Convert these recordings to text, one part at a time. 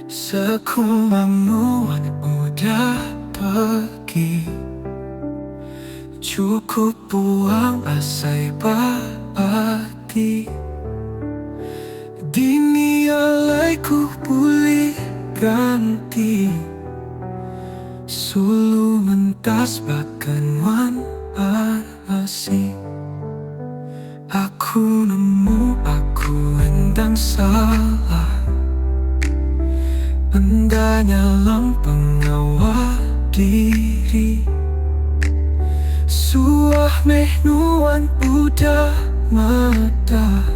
Sekumbangmu udah pergi, cukup buang asai pati. Dini alaiku pulih ganti, sulu mentas bahkan wan asi. Aku nemu aku endang salah, endanya lempeng awal diri. Suah mehnuan udah mata,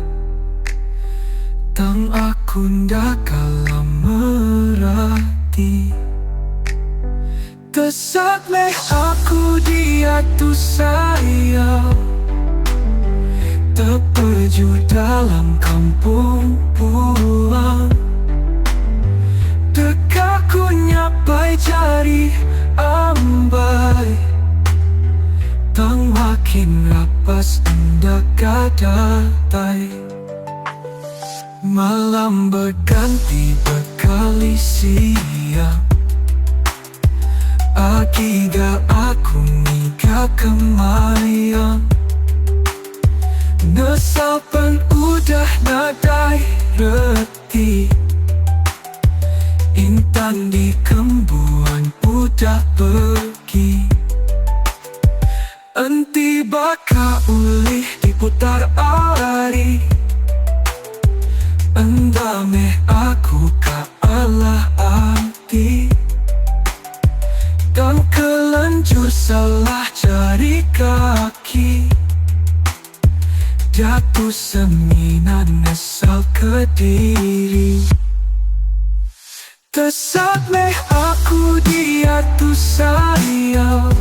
tang aku ndak kalah merati. Tesak meh aku dia tu sayang, terperju dalam kampung pulang. Dekakku nyapai jari ambai, tang makin rapas hendak kadatai. Malam berganti berkali siang, akiga aku nikah kemayang. Nesapan udah nadai reti, intan di kembuan udah pergi. Enti baka ulih diputar ari, endame aku ka Allah anti. Dan kelanjur salah jari kaki, jatuh seminan nesal ke diri. Tesak meh aku dia tu sayang,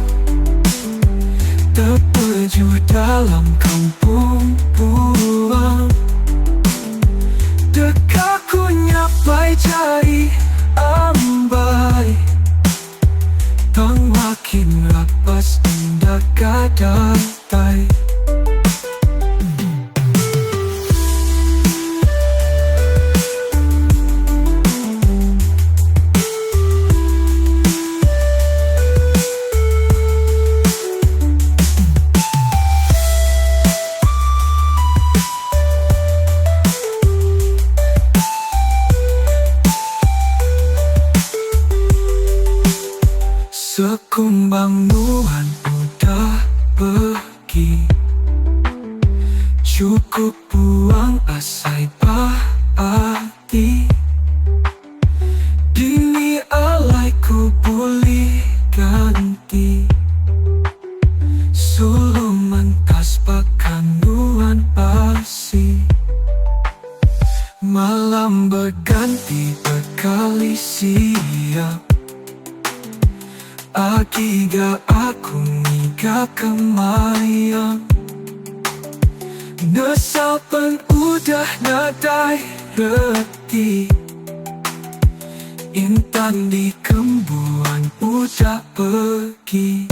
terperju dalam kampung pulang. Dekakku nyapai jari ambai, tang makin rapas hendak kadatai. Sekumbang nuan udah pergi, cukup buang asai pati. Dini alaiku pulih ganti, sulu mentas bahkan nuan pasi. Malam berganti berkali siang, akiga aku nikah kemayang. Nesapan udah nadai reti, intan di kembuan udah pergi.